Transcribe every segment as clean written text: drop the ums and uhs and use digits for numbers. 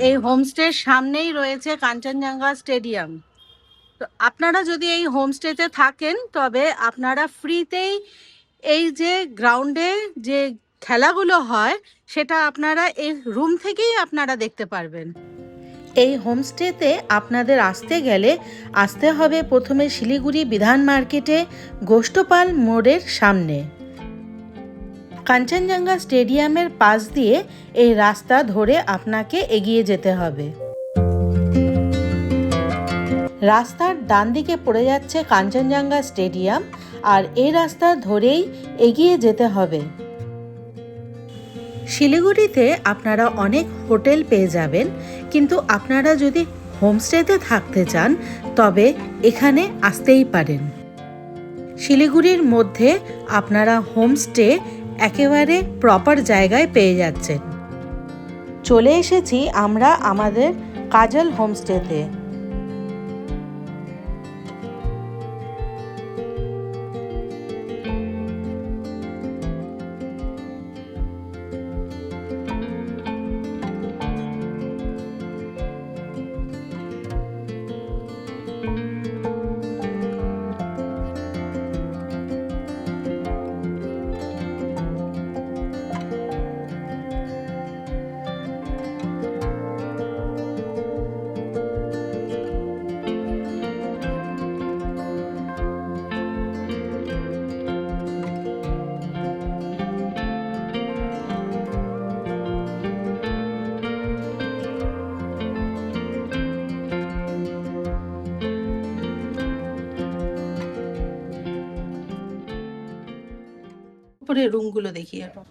এই হোমস্টের সামনেই রয়েছে কাঞ্চনজঙ্ঘা স্টেডিয়াম। তো আপনারা যদি এই হোমস্টেতে থাকেন তবে আপনারা ফ্রিতেই এই যে গ্রাউন্ডে যে খেলাগুলো হয় সেটা আপনারা এই রুম থেকেই আপনারা দেখতে পারবেন। এই হোমস্টেতে আপনাদের আসতে গেলে আসতে হবে প্রথমে শিলিগুড়ি বিধান মার্কেটে গোষ্ঠপাল মোড়ের সামনে। কাঞ্চনজঙ্ঘা স্টেডিয়ামের পাশ দিয়ে এই রাস্তা ধরে আপনাকে এগিয়ে যেতে হবে। রাস্তার ডান দিকে পড়ে যাচ্ছে কাঞ্চনজঙ্ঘা স্টেডিয়াম, আর এই রাস্তা ধরেই এগিয়ে যেতে হবে। শিলিগুড়িতে আপনারা অনেক হোটেল পেয়ে যাবেন, কিন্তু আপনারা যদি হোমস্টেতে থাকতে চান তবে এখানে আসতেই পারেন। শিলিগুড়ির মধ্যে আপনারা হোমস্টে একেবারে প্রপার জায়গায় পেয়ে যাচ্ছেন। চলে এসেছি আমরা আমাদের কাজল হোমস্টেতে। উপরে রুমগুলো দেখি এখন।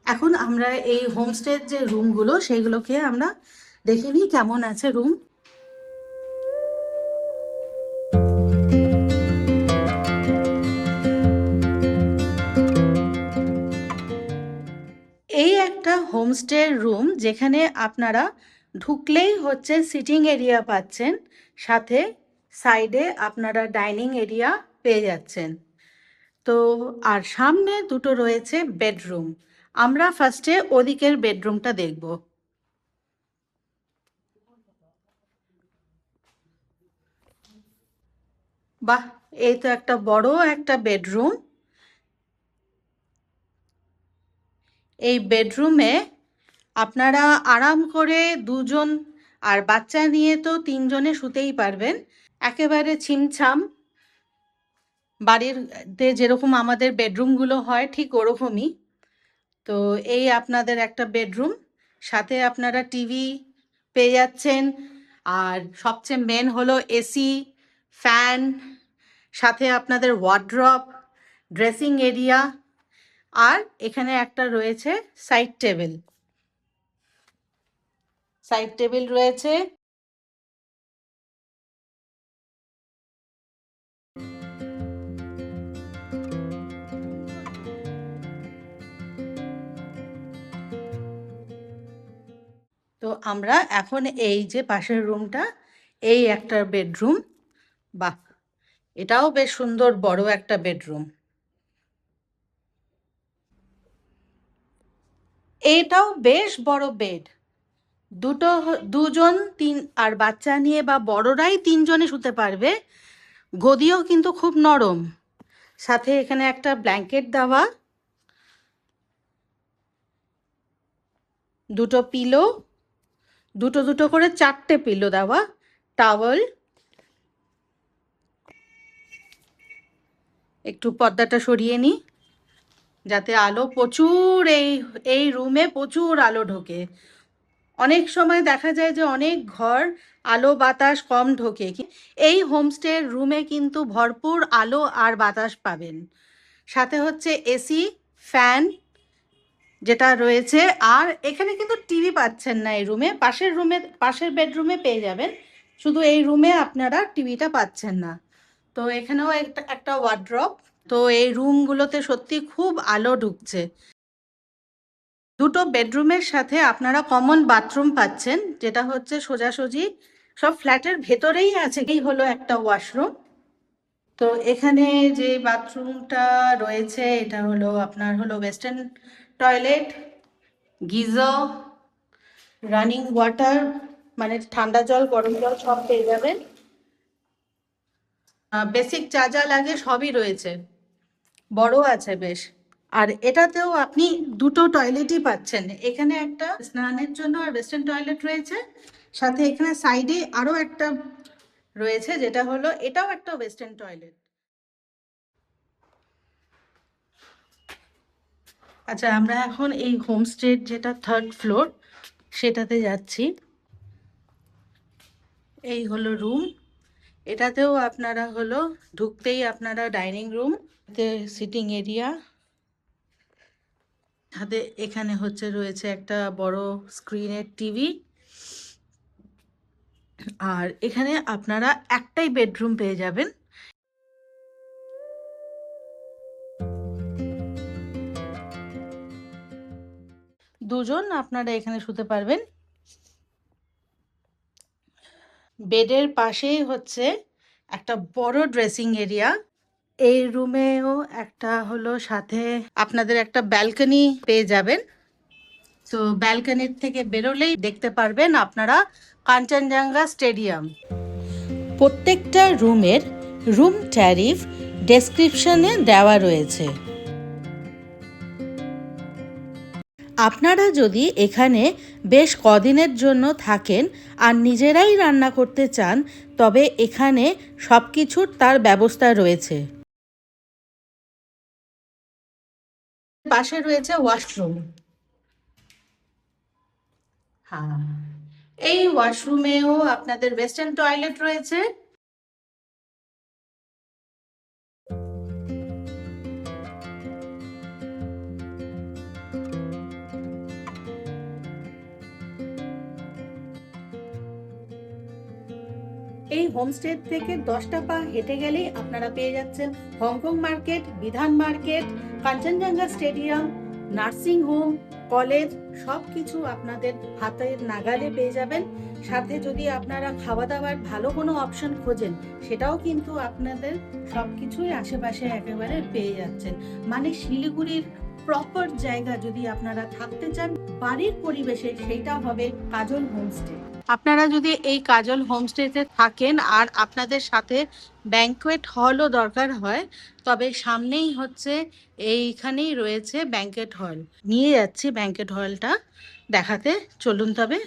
এখন আমরা এই হোমস্টের যে রুমগুলো সেইগুলোকে আমরা দেখে নিই কেমন আছে রুম। এই একটা হোমস্টের রুম যেখানে আপনারা ঢুকলেই হচ্ছে সিটিং এরিয়া পাচ্ছেন, সাথে সাইডে আপনারা ডাইনিং এরিয়া পেয়ে যাচ্ছেন। তো আর সামনে দুটো রয়েছে বেডরুম। আমরা ফার্স্টে ওদিকের বেডরুমটা দেখব। বাহ, এই তো একটা বড় একটা বেডরুম। এই বেডরুমে আপনারা আরাম করে দুজন আর বাচ্চা নিয়ে তো তিনজনে শুতেই পারবেন। একেবারে ছিমছাম, বাড়িতে যেরকম আমাদের বেডরুমগুলো হয় ঠিক ওরকমই। তো এই আপনাদের একটা বেডরুম, সাথে আপনারা টিভি পেয়ে যাচ্ছেন, আর সবচেয়ে মেন হলো এসি, ফ্যান, সাথে আপনাদের ওয়ার্ড্রপ, ড্রেসিং এরিয়া, আর এখানে একটা রয়েছে সাইড টেবিল। সাইড টেবিল রয়েছে। তো আমরা এখন এই যে পাশের রুমটা, এই একটা বেডরুম। বাহ, এটাও বেশ সুন্দর বড় একটা বেডরুম। এটাও বেশ বড় বেড। দুজন তিন আর বাচ্চা নিয়ে বা বড়রাই তিনজনে শুতে পারবে। গদিও কিন্তু খুব নরম, সাথে এখানে একটা ব্ল্যাঙ্কেট দেওয়া, দুটো পিলো, দুটো দুটো করে চারটে পিলো দেওয়া, টাওয়েল। একটু পর্দাটা সরিয়ে নিই যাতে আলো প্রচুর, এই রুমে প্রচুর আলো ঢোকে। অনেক সময় দেখা যায় যে অনেক ঘর আলো বাতাস কম ঢোকে, এই হোমস্টের রুমে কিন্তু ভরপুর আলো আর বাতাস পাবেন। সাথে হচ্ছে এসি, ফ্যান যেটা রয়েছে। আর এখানে কিন্তু টিভি পাচ্ছেন না এই রুমে, পাশের বেডরুমে পেয়ে যাবেন, শুধু এই রুমে আপনারা টিভিটা পাচ্ছেন না। তো এখানেও একটা ওয়ার্ড্রপ। তো এই রুমগুলোতে সত্যি খুব আলো ঢুকছে। দুটো বেডরুমের সাথে আপনারা কমন বাথরুম পাচ্ছেন, যেটা হচ্ছে সোজাসুজি সব ফ্ল্যাটের ভেতরেই আছে। এই হলো একটা ওয়াশরুম। তো এখানে যে বাথরুমটা রয়েছে এটা হলো আপনার হলো western toilet, geyser, running water, মানে ঠান্ডা জল গরম জল সব পেয়ে যাবেন। বেসিক যা যা লাগে সবই রয়েছে, বড় আছে বেশ। আর এটাতেও আপনি দুটো টয়লেটই পাচ্ছেন, এখানে একটা স্নানের জন্য আর ওয়েস্টার্ন টয়লেট রয়েছে, সাথে এখানে সাইডে আরও একটা রয়েছে যেটা হলো এটাও একটা ওয়েস্টার্ন টয়লেট। আচ্ছা, আমরা এখন এই হোমস্টের যেটা 3rd ফ্লোর সেটাতে যাচ্ছি। এই হলো রুম, এটাতেও আপনারা হলো ঢুকতেই আপনারা ডাইনিং রুম, সিটিং এরিয়া, সাথে এখানে হচ্ছে রয়েছে একটা বড় স্ক্রিনের টিভি। আর এখানে আপনারা একটাই বেডরুম পেয়ে যাবেন। দুজন আপনারা এখানে শুতে পারবেন। বেডের পাশেই হচ্ছে একটা বড় ড্রেসিং এরিয়া। এই রুমেও একটা হলো সাথে আপনাদের একটা ব্যালকনি পেয়ে যাবেন। তো ব্যালকনির থেকে বেরোলেই দেখতে পারবেন আপনারা কাঞ্চনজঙ্ঘা স্টেডিয়াম। প্রত্যেকটা রুমের রুম ট্যারিফ ডেসক্রিপশনে দেওয়া রয়েছে। আপনারা যদি এখানে বেশ কদিনের জন্য থাকেন আর নিজেরাই রান্না করতে চান তবে এখানে সব কিছুর তার ব্যবস্থা রয়েছে। পাশে রয়েছে ওয়াশরুম। হ্যাঁ, এই ওয়াশরুমেও আপনাদের ওয়েস্টার্ন টয়লেট রয়েছে। এই হোমস্টে থেকে 10টা পা হেঁটে গেলেই আপনারা পেয়ে যাচ্ছেন হংকং মার্কেট, বিধান market, Kanchenjunga stadium, nursing home, college, সব কিছু আপনাদের হাতের নাগালে পেয়ে যাবেন। সাথে যদি আপনারা খাওয়া দাওয়ার ভালো কোনো অপশন খোঁজেন সেটাও কিন্তু আপনাদের সব কিছুই আশেপাশে একেবারে পেয়ে যাচ্ছেন। মানে শিলিগুড়ির প্রপার জায়গা যদি আপনারা থাকতে চান বাড়ির পরিবেশে, সেইটা হবে কাজল হোমস্টে। আপনারা যদি এই কাজল হোমস্টেতে থাকেন আর আপনাদের সাথে ব্যাংকোয়েট হলও দরকার হয় তবে সামনেই হচ্ছে এইখানেই রয়েছে ব্যাংকোয়েট হল। নিয়ে যাচ্ছি ব্যাংকোয়েট হলটা দেখাতে, চলুন তবে।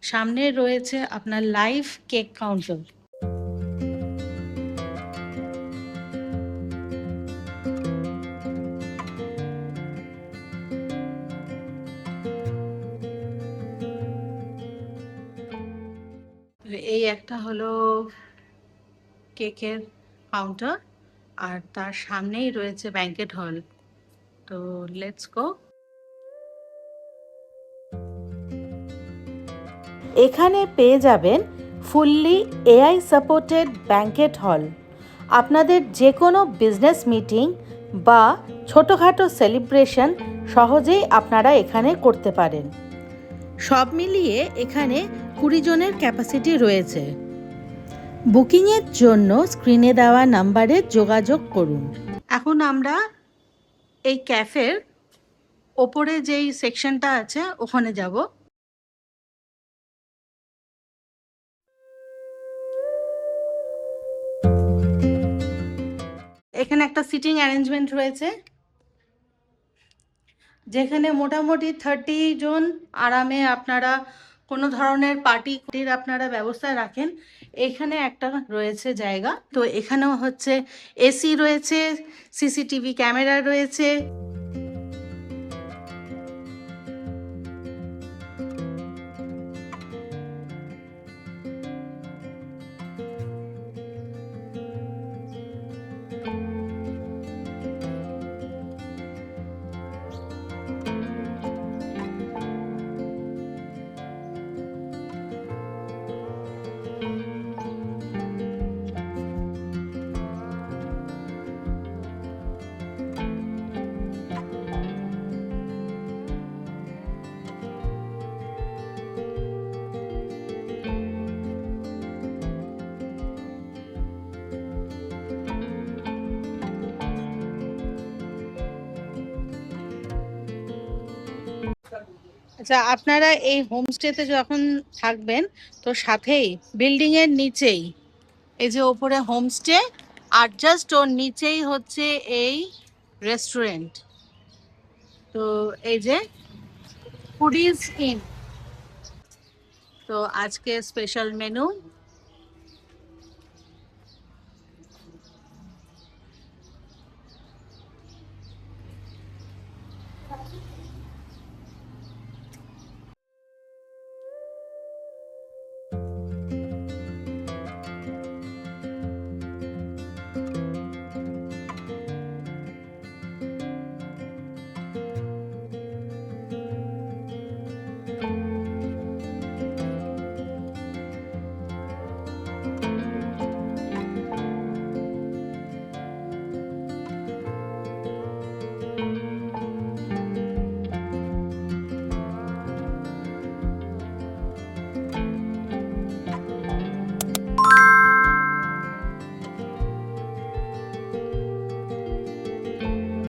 সামনে রয়েছে আপনার লাইভ কেক কাউন্টার। এই একটা হলো কেকের কাউন্টার আর তার সামনেই রয়েছে ব্যাংকেট হল। তো লেটস গো। এখানে পেয়ে যাবেন ফুললি এআই সাপোর্টেড ব্যাংকেট হল। আপনাদের যে কোনো বিজনেস মিটিং বা ছোটোখাটো সেলিব্রেশন সহজেই আপনারা এখানে করতে পারেন। সব মিলিয়ে এখানে 20 জনের ক্যাপাসিটি রয়েছে। বুকিংয়ের জন্য স্ক্রিনে দেওয়া নাম্বারে যোগাযোগ করুন। এখন আমরা এই ক্যাফের ওপরে যেই সেকশনটা আছে ওখানে যাব। এখানে একটা সিটিং অ্যারেঞ্জমেন্ট রয়েছে যেখানে মোটামুটি 30 জন আরামে আপনারা কোনো ধরনের পার্টির আপনারা ব্যবস্থা রাখেন। এখানে একটা রয়েছে জায়গা, তো এখানেও হচ্ছে এসি রয়েছে, সিসিটিভি ক্যামেরা রয়েছে। আচ্ছা, আপনারা এই হোমস্টেতে যখন থাকবেন তো সাথেই বিল্ডিং এর নিচেই এই যে ওপরে হোমস্টে আর জাস্ট ওর নিচেই হচ্ছে এই রেস্টুরেন্ট। তো এই যে ফুডিজ ইন, তো আজকে স্পেশাল মেনু